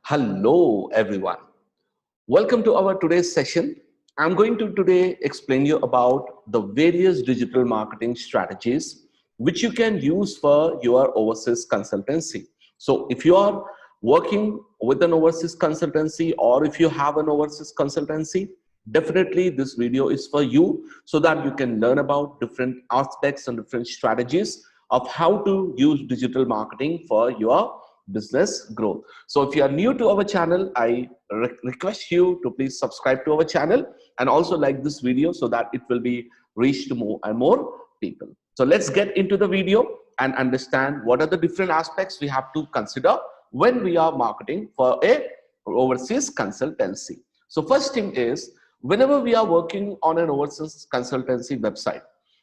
Hello everyone. Welcome to our today's session. I'm going to today explain you about the various digital marketing strategies which you can use for your overseas consultancy. So if you are working with an overseas consultancy or if you have an overseas consultancy, definitely this video is for you so that you can learn about different aspects and different strategies of how to use digital marketing for your business growth. So if you are new to our channel, I request you to please subscribe to our channel and also like this video so that it will be reached to more and more people. So let's get into the video and understand what are the different aspects we have to consider when we are marketing for a overseas consultancy. So first thing is, whenever we are working on an overseas consultancy website,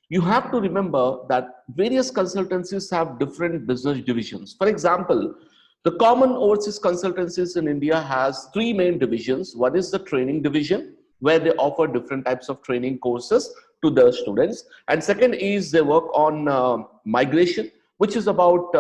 you have to remember that various consultancies have different business divisions. For example, the common overseas consultancies in India has three main divisions. One is the training division, where they offer different types of training courses to the students. And second is they work on migration, which is about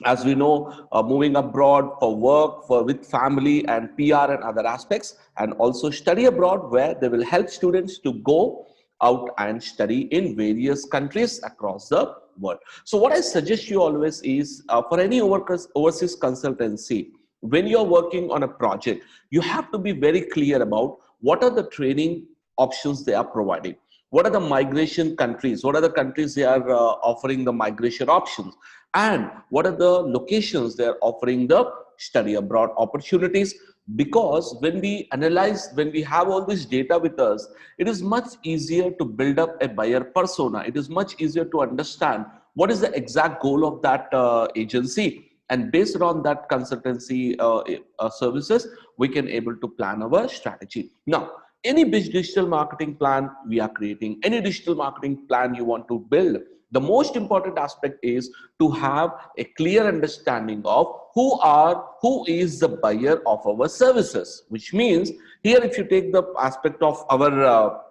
as we know, moving abroad for work, for with family and PR and other aspects, and also study abroad, where they will help students to go out and study in various countries across the world. So what I suggest you always is for any overseas consultancy, when you're working on a project, you have to be very clear about what are the training options they are providing. What are the migration countries? What are the countries they are offering the migration options? And what are the locations they are offering the study abroad opportunities? Because when we analyze, when we have all this data with us, it is much easier to build up a buyer persona. It is much easier to understand what is the exact goal of that agency. And based on that consultancy services, we can able to plan our strategy. Now, any digital marketing plan we are creating, any digital marketing plan you want to build, the most important aspect is to have a clear understanding of who is the buyer of our services. Which means here, if you take the aspect of our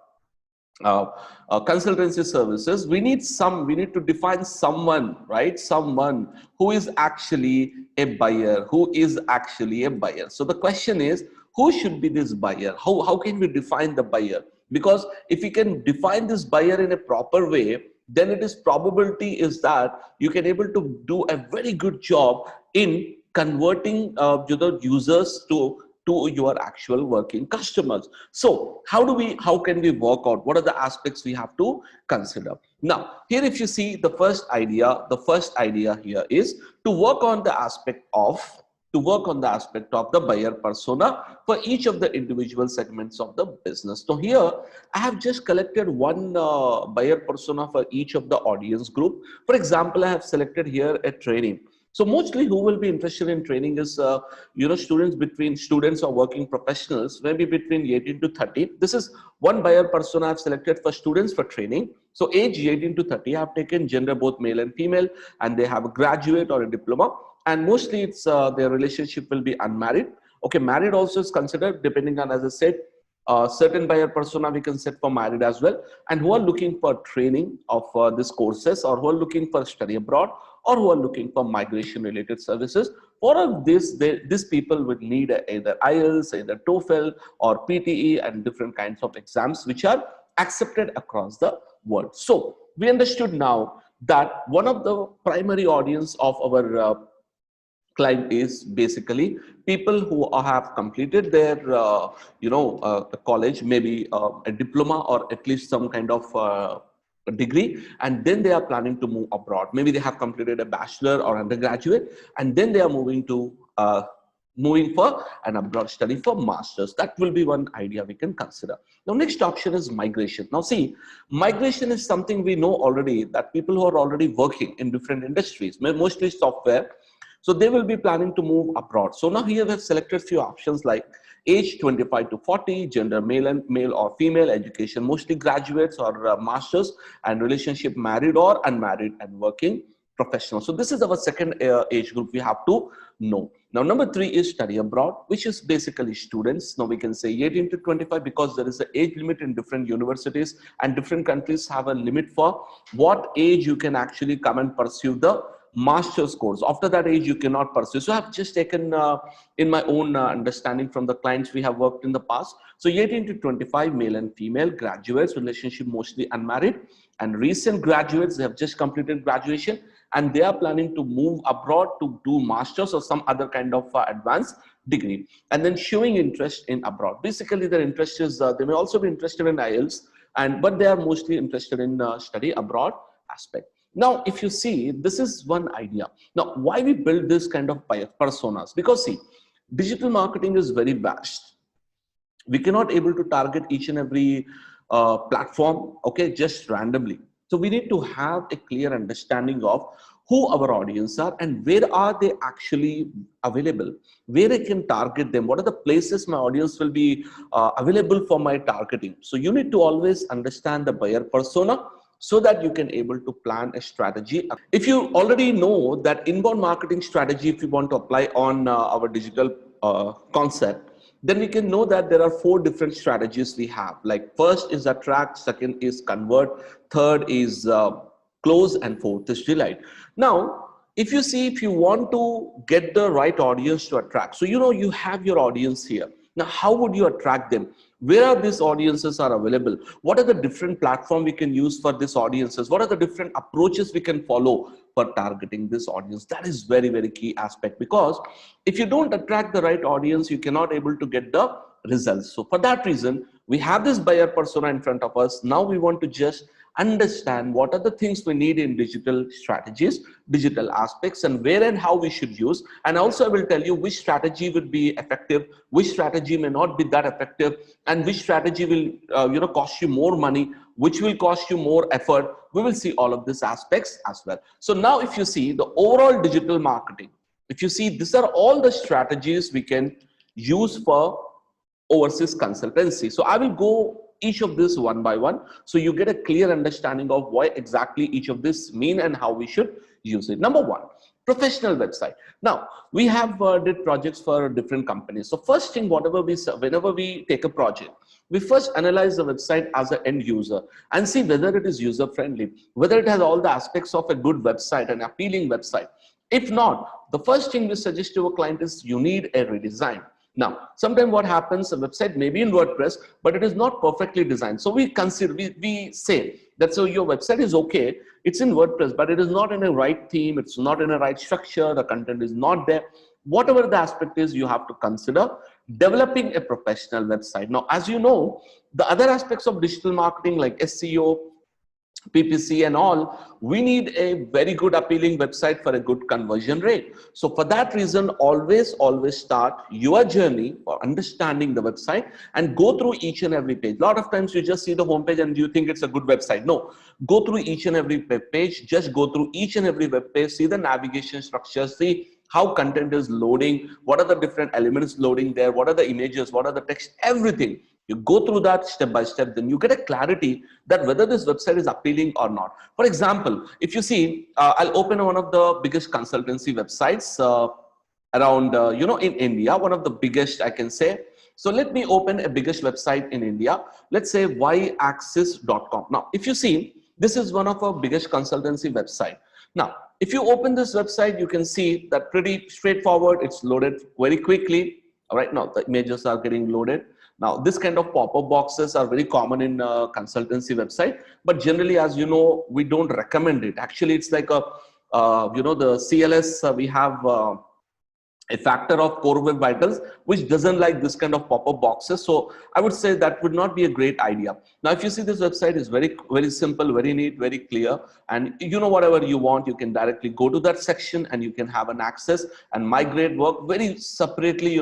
consultancy services, we need to define someone, right? Someone who is actually a buyer, so the question is, who should be this buyer? How can we define the buyer? Because if we can define this buyer in a proper way, then it is probability is that you can able to do a very good job in converting the users to your actual working customers. So how can we work out? What are the aspects we have to consider? Now, here if you see the first idea here is to work on the aspect of the buyer persona for each of the individual segments of the business. So here I have just collected one buyer persona for each of the audience group. For example, I have selected here a training. So mostly who will be interested in training is students or working professionals, maybe between 18 to 30. This is one buyer persona I've selected for students for training. So age 18 to 30, I've taken gender both male and female, and they have a graduate or a diploma. And mostly it's their relationship will be unmarried. Okay, married also is considered, depending on, as I said, certain buyer persona we can set for married as well, and who are looking for training of these courses, or who are looking for study abroad, or who are looking for migration related services. For all this, these people would need either IELTS, either TOEFL or PTE, and different kinds of exams which are accepted across the world. So we understood now that one of the primary audience of our client is basically people who have completed their college, maybe a diploma or at least some kind of a degree, and then they are planning to move abroad. Maybe they have completed a bachelor or undergraduate, and then they are moving for an abroad study for masters. That will be one idea we can consider. Now, next option is migration. Now see, migration is something we know already, that people who are already working in different industries, mostly software, so they will be planning to move abroad. So now here we have selected few options like age 25 to 40, gender male or female, education mostly graduates or masters, and relationship married or unmarried, and working professional. So this is our second age group we have to know. Now number 3 is study abroad, which is basically students. Now we can say 18 to 25 because there is an age limit in different universities, and different countries have a limit for what age you can actually come and pursue the master's course. After that age, you cannot pursue. So I've just taken in my own understanding from the clients we have worked in the past. So 18 to 25 male and female graduates, relationship mostly unmarried, and recent graduates, they have just completed graduation and they are planning to move abroad to do masters or some other kind of advanced degree, and then showing interest in abroad. Basically their interest is they may also be interested in IELTS, but they are mostly interested in study abroad aspect. Now if you see, this is one idea. Now why we build this kind of personas? Because see, digital marketing is very vast. We cannot able to target each and every platform, okay, just randomly. So we need to have a clear understanding of who our audience are and where are they actually available, where I can target them, what are the places my audience will be available for my targeting. So you need to always understand the buyer persona so that you can able to plan a strategy. If you already know that inbound marketing strategy, if you want to apply on our digital concept, then we can know that there are 4 different strategies we have. Like first is attract, second is convert, third is close, and fourth is delight. Now, if you see, if you want to get the right audience to attract, so you know you have your audience here. Now, how would you attract them? Where are these audiences are available? What are the different platforms we can use for these audiences? What are the different approaches we can follow for targeting this audience? That is very, very key aspect, because if you don't attract the right audience, you cannot able to get the results. So for that reason, we have this buyer persona in front of us. Now we want to just understand what are the things we need in digital strategies, digital aspects, and where and how we should use. And also I will tell you which strategy would be effective, which strategy may not be that effective, and which strategy will cost you more money, which will cost you more effort. We will see all of these aspects as well. So now if you see the overall digital marketing, if you see, these are all the strategies we can use for overseas consultancy. So I will go each of this one by one, so you get a clear understanding of why exactly each of this mean and how we should use it. Number one, professional website. Now we have did projects for different companies. So first thing, whenever we take a project, we first analyze the website as an end user and see whether it is user friendly, whether it has all the aspects of a good website, an appealing website. If not, the first thing we suggest to a client is you need a redesign. Now, sometimes what happens, a website may be in WordPress, but it is not perfectly designed. So we consider, we say that so your website is okay, it's in WordPress, but it is not in a right theme, it's not in a right structure, the content is not there. Whatever the aspect is, you have to consider developing a professional website. Now, as you know, the other aspects of digital marketing like SEO, PPC and all, we need a very good appealing website for a good conversion rate. So for that reason, always start your journey for understanding the website and go through each and every page. A lot of times you just see the homepage and you think it's a good website. No, go through each and every page, just go through each and every web page, see the navigation structure, see how content is loading, what are the different elements loading there, what are the images, what are the text, everything. You go through that step by step, then you get a clarity that whether this website is appealing or not. For example, if you see, I'll open one of the biggest consultancy websites around, in India, one of the biggest, I can say. So let me open a biggest website in India. Let's say yaccess.com. Now, if you see, this is one of our biggest consultancy website. Now, if you open this website, you can see that pretty straightforward. It's loaded very quickly. All right, now the images are getting loaded. Now, this kind of pop-up boxes are very common in consultancy website, but generally, as you know, we don't recommend it. Actually, it's like a, the CLS, we have a factor of core web vitals, which doesn't like this kind of pop-up boxes. So I would say that would not be a great idea. Now, if you see, this website is very, very simple, very neat, very clear. And whatever you want, you can directly go to that section and you can have an access and migrate work very separately,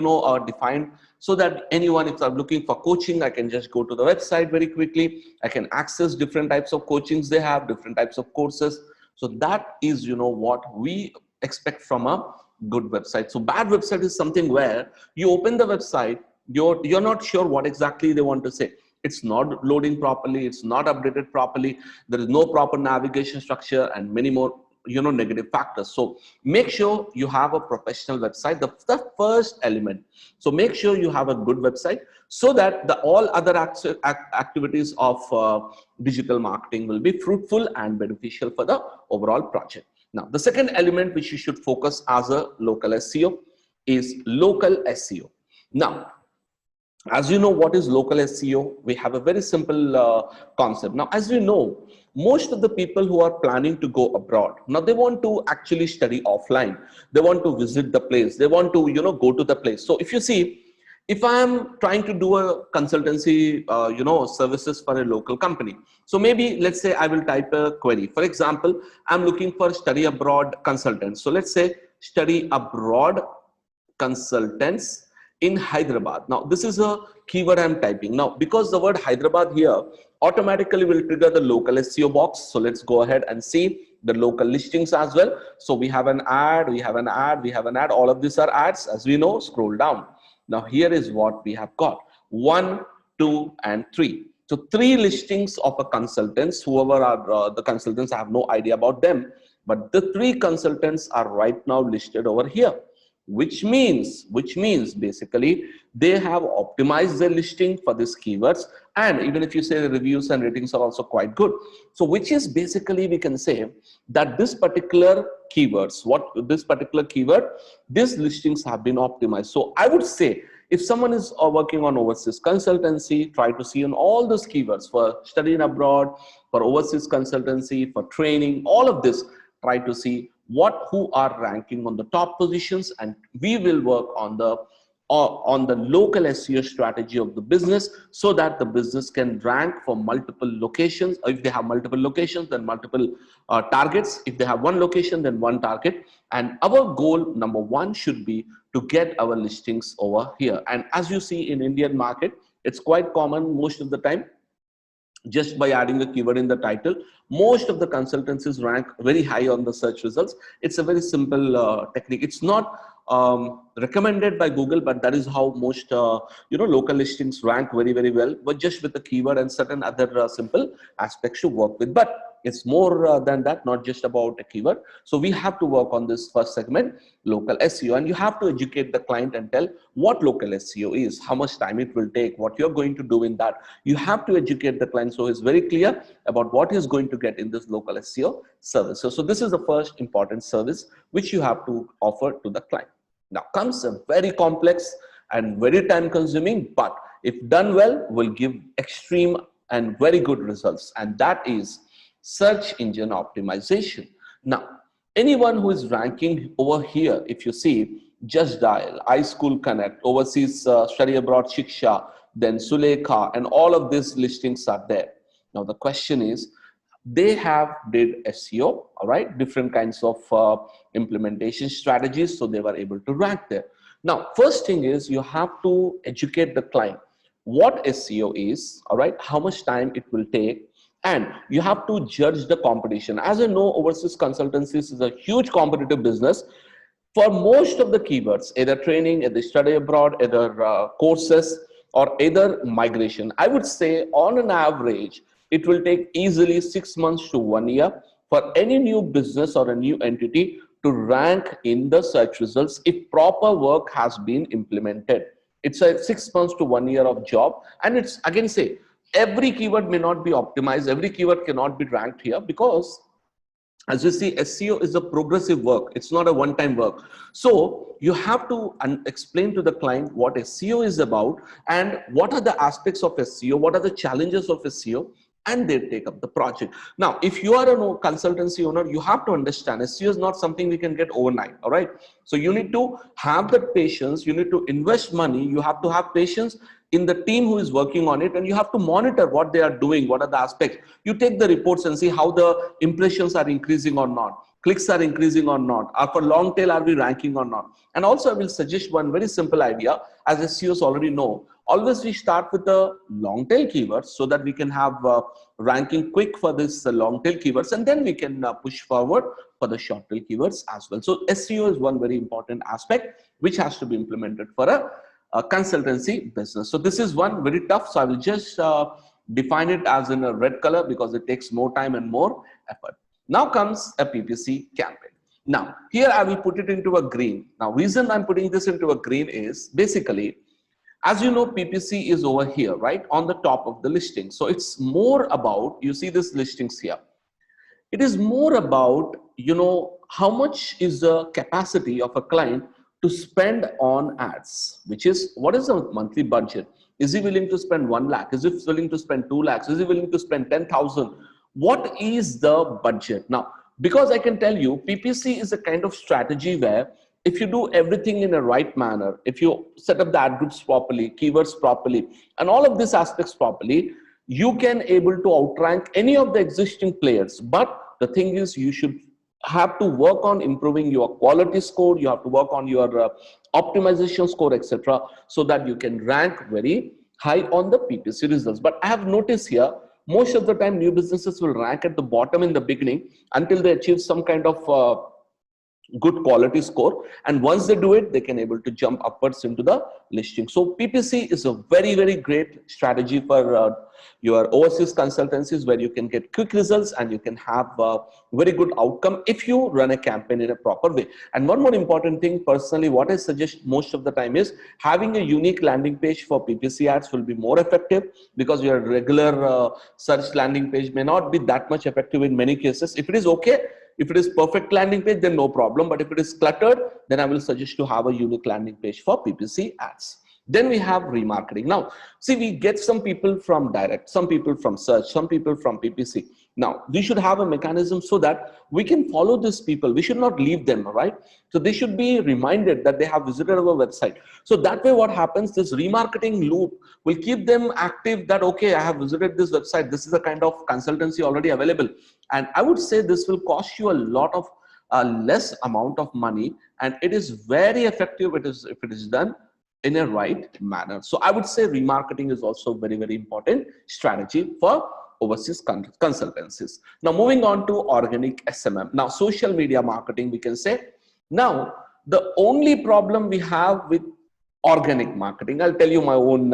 defined, so that anyone, if I'm looking for coaching, I can just go to the website very quickly. I can access different types of coachings they have, different types of courses. So that is, what we expect from a good website. So bad website is something where you open the website, you're not sure what exactly they want to say. It's not loading properly, it's not updated properly, there is no proper navigation structure, and many more negative factors. So make sure you have a professional website, the first element. So make sure you have a good website so that all other activities of digital marketing will be fruitful and beneficial for the overall project. Now, the second element which you should focus as a local SEO is local SEO. Now, as you know, what is local SEO? We have a very simple concept. Now, as you know, most of the people who are planning to go abroad, now they want to actually study offline. They want to visit the place. They want to, go to the place. So if you see, if I am trying to do a consultancy, services for a local company, so maybe let's say I will type a query. For example, I'm looking for study abroad consultants. So let's say study abroad consultants in Hyderabad. Now, this is a keyword I'm typing. Now, because the word Hyderabad here automatically will trigger the local SEO box. So let's go ahead and see the local listings as well. So we have an ad, we have an ad, we have an ad. All of these are ads. As we know, scroll down. Now, here is what we have got. 1, 2, and 3. So 3 listings of a consultants, whoever are the consultants, I have no idea about them. But the 3 consultants are right now listed over here. Which means basically they have optimized their listing for these keywords, and even if you say the reviews and ratings are also quite good. So which is basically, we can say that this particular keywords, these listings have been optimized. So I would say if someone is working on overseas consultancy, try to see on all those keywords for studying abroad, for overseas consultancy, for training, all of this, try to see who are ranking on the top positions, and we will work on the local SEO strategy of the business, so that the business can rank for multiple locations. If they have multiple locations, then multiple targets. If they have one location, then one target. And our goal number 1 should be to get our listings over here. And as you see in Indian market, it's quite common most of the time. Just by adding a keyword in the title, most of the consultancies rank very high on the search results. It's a very simple technique. It's not recommended by Google, but that is how most local listings rank very, very well, but just with the keyword and certain other simple aspects to work with. But it's more than that, not just about a keyword. So we have to work on this first segment, local SEO, and you have to educate the client and tell what local SEO is, how much time it will take, what you're going to do in that. You have to educate the client so he's very clear about what he's going to get in this local SEO service. So this is the first important service which you have to offer to the client. Now comes a very complex and very time consuming, but if done well, will give extreme and very good results, and that is search engine optimization. Now, anyone who is ranking over here, if you see Just Dial, iSchool Connect, Overseas Study Abroad Shiksha, then Sulekha, and all of these listings are there. Now, the question is, they have did SEO, all right, different kinds of implementation strategies, so they were able to rank there. Now, first thing is you have to educate the client what SEO is, all right, how much time it will take, and you have to judge the competition. As you know, overseas consultancies is a huge competitive business. For most of the keywords, either training, either study abroad, either courses, or either migration, I would say on an average, it will take easily 6 months to 1 year for any new business or a new entity to rank in the search results if proper work has been implemented. It's a 6 months to 1 year of job, and it's again say, every keyword may not be optimized, every keyword cannot be ranked here, because as you see, SEO is a progressive work. It's not a one-time work. So you have to explain to the client what SEO is about and what are the aspects of SEO, what are the challenges of SEO, and they take up the project. Now, if you are a consultancy owner, you have to understand SEO is not something we can get overnight, all right? So you need to have that patience, you need to invest money, you have to have patience in the team who is working on it, and you have to monitor what they are doing, what are the aspects. You take the reports and see how the impressions are increasing or not, clicks are increasing or not, or for long tail are we ranking or not. And also I will suggest one very simple idea, as SEOs already know, always we start with the long tail keywords so that we can have ranking quick for this long tail keywords, and then we can push forward for the short tail keywords as well. So SEO is one very important aspect which has to be implemented for a consultancy business. So this is one very tough. So I will just define it as in a red color because it takes more time and more effort. Now comes a PPC campaign. Now here I will put it into a green. Now reason I'm putting this into a green is basically, as you know, PPC is over here, right, on the top of the listing. So it's more about, you see this listings here. It is more about, how much is the capacity of a client to spend on ads, which is what is the monthly budget. Is he willing to spend 1 lakh? Is he willing to spend 2 lakhs? Is he willing to spend 10,000? What is the budget? Now, because I can tell you, PPC is a kind of strategy where if you do everything in a right manner, if you set up the ad groups properly, keywords properly, and all of these aspects properly, you can able to outrank any of the existing players. But the thing is, you should have to work on improving your quality score. You have to work on your optimization score, etc., so that you can rank very high on the PPC results. But I have noticed here, most of the time new businesses will rank at the bottom in the beginning until they achieve some kind of good quality score, and once they do it, they can able to jump upwards into the listing. So PPC is a very, very great strategy for your overseas consultancies, where you can get quick results and you can have a very good outcome if you run a campaign in a proper way. And one more important thing, personally, what I suggest most of the time is having a unique landing page for PPC ads will be more effective, because your regular search landing page may not be that much effective in many cases. If it is okay, if it is perfect landing page, then no problem. But if it is cluttered, then I will suggest to have a unique landing page for PPC ads. Then we have remarketing. Now, see, we get some people from direct, some people from search, some people from PPC. Now, we should have a mechanism so that we can follow these people. We should not leave them, right? So they should be reminded that they have visited our website. So that way, what happens, this remarketing loop will keep them active, that, okay, I have visited this website. This is a kind of consultancy already available. And I would say this will cost you a lot of less amount of money, and it is very effective if it is done in a right manner. So I would say remarketing is also very, very important strategy for overseas consultancies. Now, moving on to organic SMM. Now, social media marketing, we can say. Now, the only problem we have with organic marketing, I'll tell you my own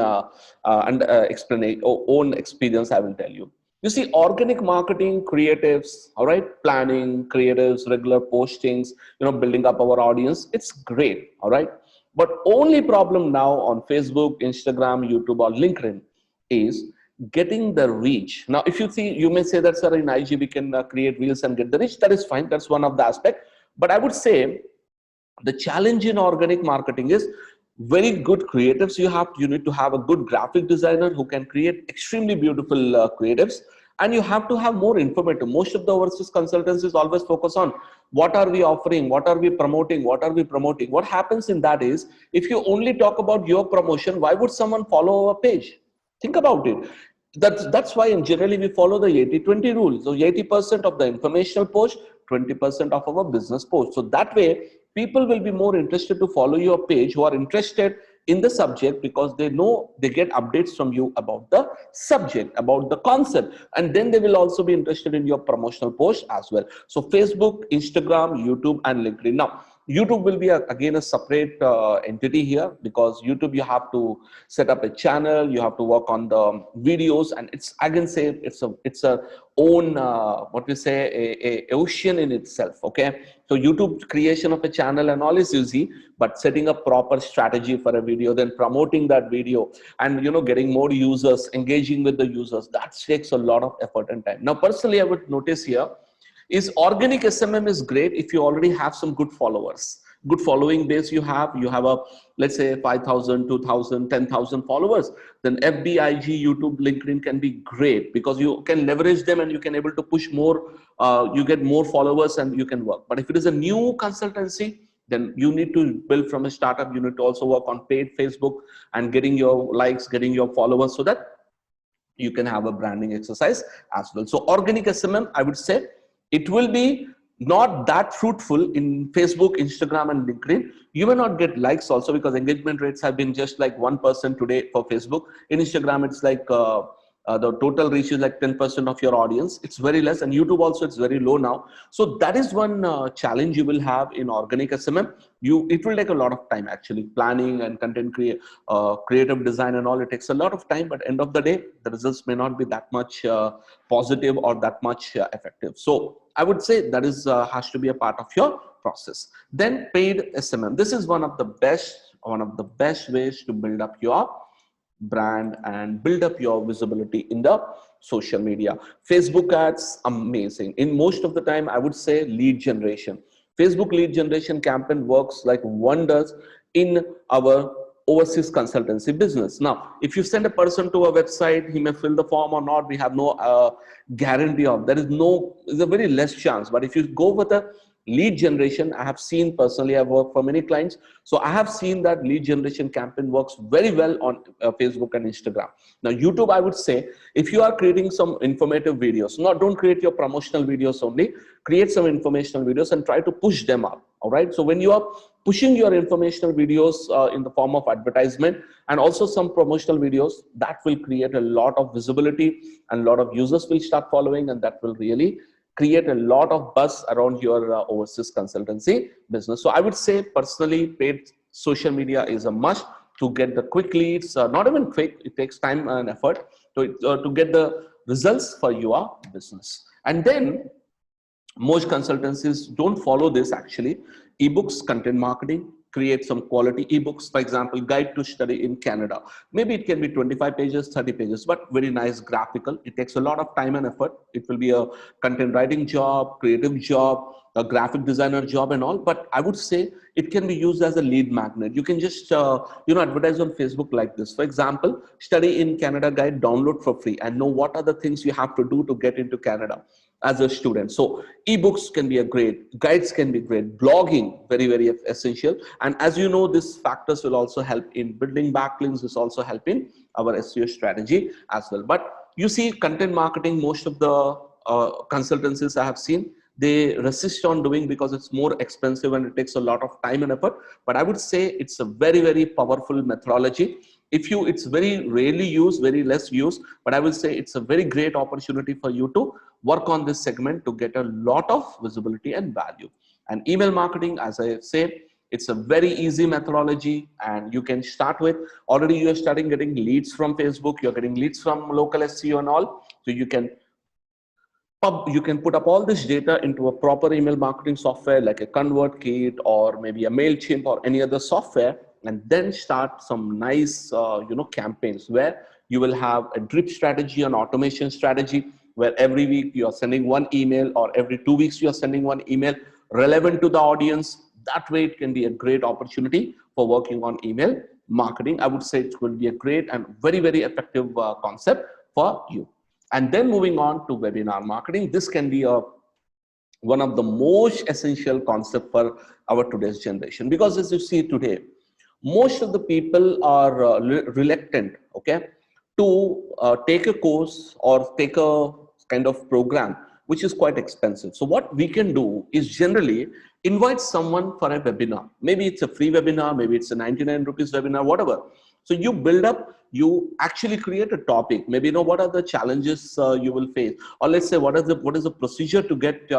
own experience. I will tell you. You see, organic marketing, creatives, all right, planning, creatives, regular postings, building up our audience, it's great, all right. But only problem now on Facebook, Instagram, YouTube, or LinkedIn is getting the reach. Now, if you see, you may say that, sir, in IG we can create reels and get the reach. That is fine. That's one of the aspects. But I would say the challenge in organic marketing is very good creatives. You need to have a good graphic designer who can create extremely beautiful creatives, and you have to have more informative. Most of the overseas consultancies always focus on what are we offering, what are we promoting, what are we promoting. What happens in that is, if you only talk about your promotion, why would someone follow our page? Think about it. That's why generally we follow the 80-20 rule. So 80% of the informational post, 20% of our business post. So that way people will be more interested to follow your page who are interested in the subject, because they know they get updates from you about the subject, about the concept, and then they will also be interested in your promotional post as well. So Facebook, Instagram, YouTube, and LinkedIn. Now, YouTube will be again a separate entity here, because YouTube you have to set up a channel, you have to work on the videos, and it's, I can say, it's a own what we say a ocean in itself. Okay, so YouTube creation of a channel and all is easy, but setting up proper strategy for a video, then promoting that video, and getting more users, engaging with the users, that takes a lot of effort and time. Now, personally, I would notice here is organic SMM is great if you already have some good followers, good following base. You have a, let's say, 5,000, 2,000, 10,000 followers. Then FB, IG, YouTube, LinkedIn can be great, because you can leverage them and you can able to push more. You get more followers and you can work. But if it is a new consultancy, then you need to build from a startup. You need to also work on paid Facebook and getting your likes, getting your followers, so that you can have a branding exercise as well. So organic SMM, I would say, it will be not that fruitful in Facebook, Instagram, and LinkedIn. You may not get likes also, because engagement rates have been just like 1% today for Facebook. In Instagram, it's like the total reach is like 10% of your audience. It's very less. And YouTube also, it's very low now. So that is one challenge you will have in organic SMM. It will take a lot of time, actually. Planning and content creative design and all, it takes a lot of time. But end of the day, the results may not be that much positive or that much effective. So I would say that is has to be a part of your process. Then paid SMM. This is one of the best ways to build up your brand and build up your visibility in the social media. Facebook ads, amazing. In most of the time, I would say lead generation. Facebook lead generation campaign works like wonders in our overseas consultancy business. Now, if you send a person to a website, he may fill the form or not. We have no guarantee of. There's a very less chance. But if you go with a lead generation, I have seen personally, I've worked for many clients, so I have seen that lead generation campaign works very well on Facebook and Instagram. Now YouTube, I would say, if you are creating some informative videos, don't create your promotional videos only, create some informational videos and try to push them up. All right, so when you are pushing your informational videos in the form of advertisement and also some promotional videos, that will create a lot of visibility and a lot of users will start following, and that will really create a lot of buzz around your overseas consultancy business. So I would say personally, paid social media is a must to get the quick leads. Not even quick, it takes time and effort to get the results for your business. And then most consultancies don't follow this actually. Ebooks, content marketing, create some quality ebooks. For example, guide to study in Canada. Maybe it can be 25 pages, 30 pages, but very nice graphical. It takes a lot of time and effort. It will be a content writing job, creative job, a graphic designer job and all. But I would say it can be used as a lead magnet. You can just, advertise on Facebook like this. For example, study in Canada guide, download for free and know what are the things you have to do to get into Canada as a student. So ebooks can be a great, guides can be great, blogging very, very essential. And as you know, these factors will also help in building backlinks, is also help in our SEO strategy as well. But you see, content marketing, most of the consultancies I have seen, they resist on doing because it's more expensive and it takes a lot of time and effort. But I would say it's a very, very powerful methodology. It's very rarely used, very less used, but I will say it's a very great opportunity for you to work on this segment to get a lot of visibility and value. And email marketing, as I said, it's a very easy methodology and you can start with, already you're starting getting leads from Facebook, you're getting leads from local SEO and all. So you can put up all this data into a proper email marketing software like a ConvertKit or maybe a MailChimp or any other software, and then start some nice campaigns where you will have a drip strategy, an automation strategy, where every week you are sending one email or every 2 weeks you are sending one email relevant to the audience. That way it can be a great opportunity for working on email marketing. I would say it will be a great and very, very effective concept for you. And then moving on to webinar marketing, this can be one of the most essential concept for our today's generation, because as you see today, most of the people are reluctant, okay, to take a course or take a kind of program which is quite expensive. So what we can do is generally invite someone for a webinar. Maybe it's a free webinar, maybe it's a 99 rupees webinar, whatever. So you build up, you actually create a topic. Maybe what are the challenges you will face, or let's say what is the procedure to get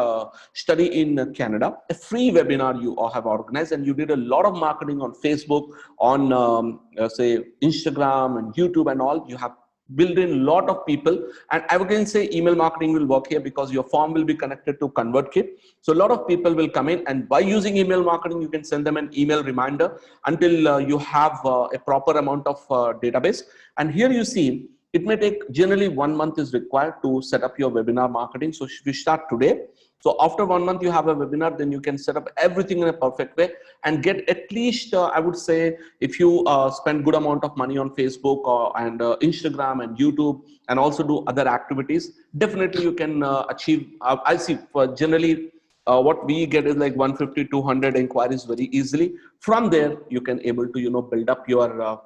study in Canada. A free webinar you have organized, and you did a lot of marketing on Facebook, on say Instagram and YouTube and all. You have build in a lot of people, and I would say email marketing will work here because your form will be connected to ConvertKit. So a lot of people will come in, and by using email marketing, you can send them an email reminder until you have a proper amount of database. And here you see, it may take generally 1 month is required to set up your webinar marketing. So if you start today, so after 1 month you have a webinar, then you can set up everything in a perfect way and get at least, I would say, if you spend good amount of money on Facebook and Instagram and YouTube, and also do other activities, definitely you can achieve, I see for generally what we get is like 150, 200 inquiries very easily. From there, you can able to, build up your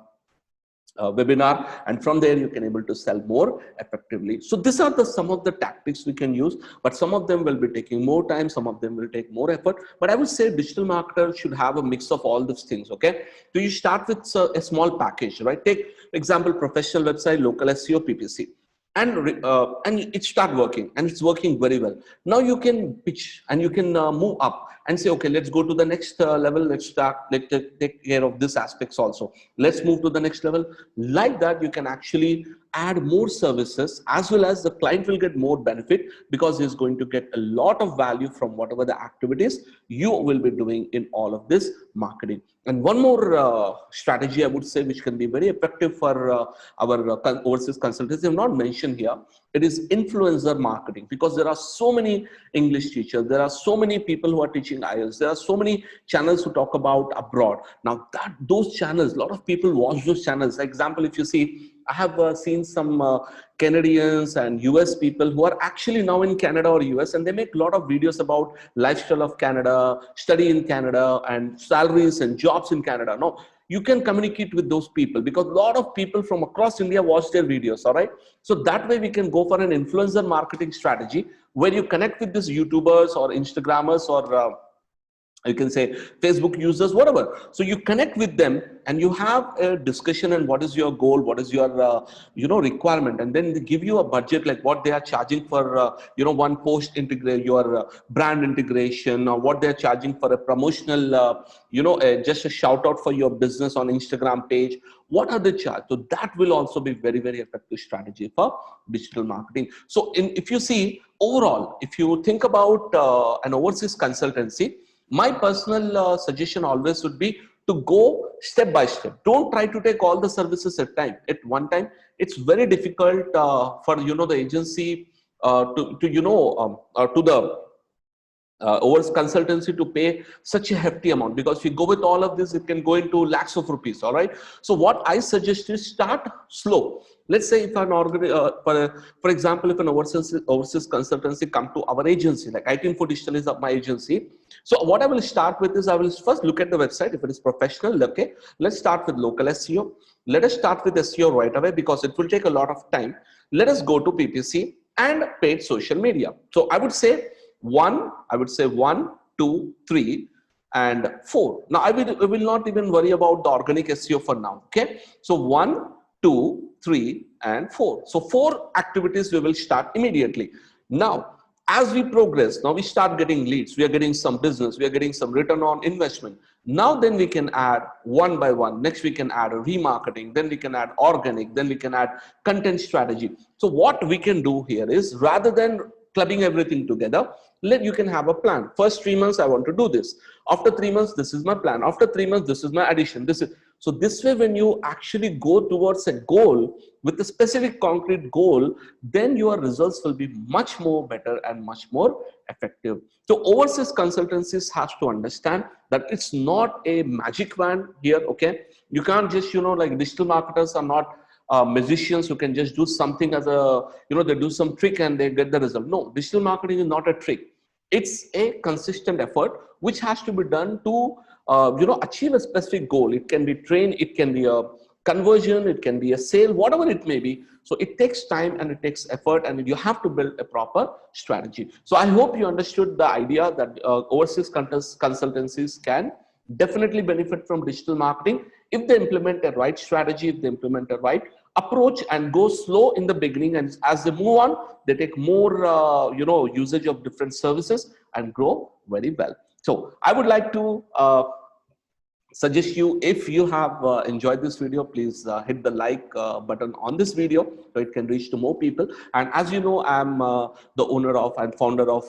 webinar, and from there you can able to sell more effectively. So these are some of the tactics we can use, but some of them will be taking more time, some of them will take more effort. But I would say digital marketer should have a mix of all these things. Okay, so you start with a small package, right? Take example, professional website, local SEO, PPC, and it start working, and it's working very well. Now you can pitch and you can move up and say, okay, let's go to the next level. Let's take care of this aspects also. Let's move to the next level. Like that, you can actually add more services, as well as the client will get more benefit because he's going to get a lot of value from whatever the activities you will be doing in all of this marketing. And one more strategy I would say, which can be very effective for our overseas consultants, I have not mentioned here, It is influencer marketing, because there are so many English teachers, there are so many people who are teaching IELTS, there are so many channels who talk about abroad. Now that those channels, a lot of people watch those channels. For example, if you see, I have seen some Canadians and US people who are actually now in Canada or US, and they make a lot of videos about lifestyle of Canada, study in Canada, and salaries and jobs in Canada. Now, you can communicate with those people because a lot of people from across India watch their videos, all right? So that way we can go for an influencer marketing strategy where you connect with these YouTubers or Instagrammers or you can say Facebook users, whatever. So you connect with them and you have a discussion on what is your goal, what is your requirement, and then they give you a budget, like what they are charging for one post integrate your brand integration, or what they're charging for a promotional just a shout out for your business on Instagram page. What are the charge? So that will also be very, very effective strategy for digital marketing. So if you see overall, if you think about an overseas consultancy, my personal suggestion always would be to go step by step. Don't try to take all the services at one time. It's very difficult for the agency to the overseas consultancy to pay such a hefty amount, because if you go with all of this, it can go into lakhs of rupees. All right. So what I suggest is start slow. Let's say if an for example, if an overseas consultancy come to our agency, like ITinfo Digital is my agency. So what I will start with is I will first look at the website. If it is professional, okay, let's start with local SEO. Let us start with SEO right away because it will take a lot of time. Let us go to PPC and paid social media. So I would say one, 2, 3, and 4. Now I will not even worry about the organic SEO for now. Okay, so 1, 2, 3, and 4. So 4 activities we will start immediately. Now, as we progress, now we start getting leads, we are getting some business, we are getting some return on investment. Now then we can add one by one. Next we can add a remarketing, then we can add organic, then we can add content strategy. So what we can do here is, rather than clubbing everything together, you can have a plan. First 3 months I want to do this. After 3 months, this is my plan. After 3 months, this is my addition. So this way, when you actually go towards a goal with a specific concrete goal, then your results will be much more better and much more effective. So overseas consultancies has to understand that it's not a magic wand here. Okay, you can't just like digital marketers are not musicians who can just do something as a they do some trick and they get the result. No, digital marketing is not a trick. It's a consistent effort which has to be done to achieve a specific goal. It can be trained, it can be a conversion, it can be a sale, whatever it may be. So it takes time and it takes effort, and you have to build a proper strategy. So I hope you understood the idea that overseas consultancies can definitely benefit from digital marketing if they implement a right strategy, if they implement a right approach and go slow in the beginning, and as they move on, they take more usage of different services and grow very well. So I would like to suggest you, if you have enjoyed this video, please hit the like button on this video so it can reach to more people. And as you know, I'm the owner of and founder of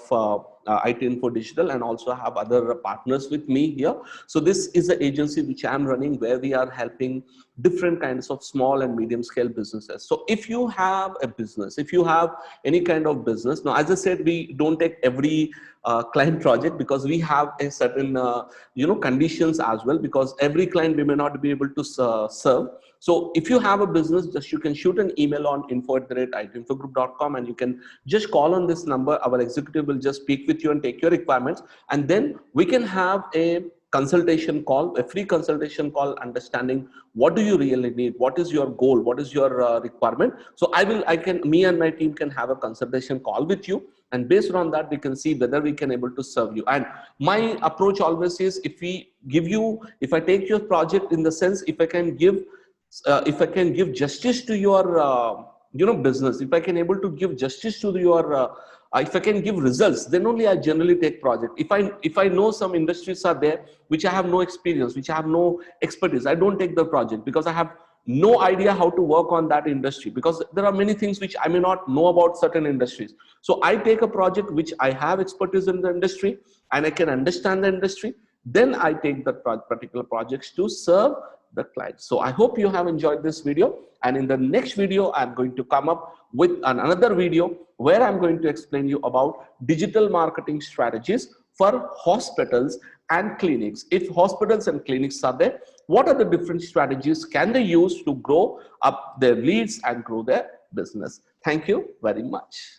ITinfo Digital, and also have other partners with me here. So this is an agency which I'm running where we are helping different kinds of small and medium scale businesses. So if you have a business, if you have any kind of business, now as I said, we don't take every client project because we have a certain conditions as well, because every client we may not be able to serve. So if you have a business, just you can shoot an email on info@itinfogroup.com, and you can just call on this number. Our executive will just speak with you and take your requirements, and then we can have a consultation call, a free consultation call, understanding what do you really need, what is your goal, what is your requirement. So me and my team can have a consultation call with you, and based on that we can see whether we can able to serve you. And my approach always is, if I take your project, in the sense, if I can give justice to your business, if I can able to give justice to your if I can give results, then only I generally take project. If I know some industries are there which I have no experience, which I have no expertise, I don't take the project, because I have no idea how to work on that industry, because there are many things which I may not know about certain industries. So I take a project which I have expertise in the industry and I can understand the industry. Then I take that particular projects to serve the client. So I hope you have enjoyed this video, and in the next video I'm going to come up with another video where I'm going to explain you about digital marketing strategies for hospitals and clinics. If hospitals and clinics are there, what are the different strategies can they use to grow up their leads and grow their business? Thank you very much.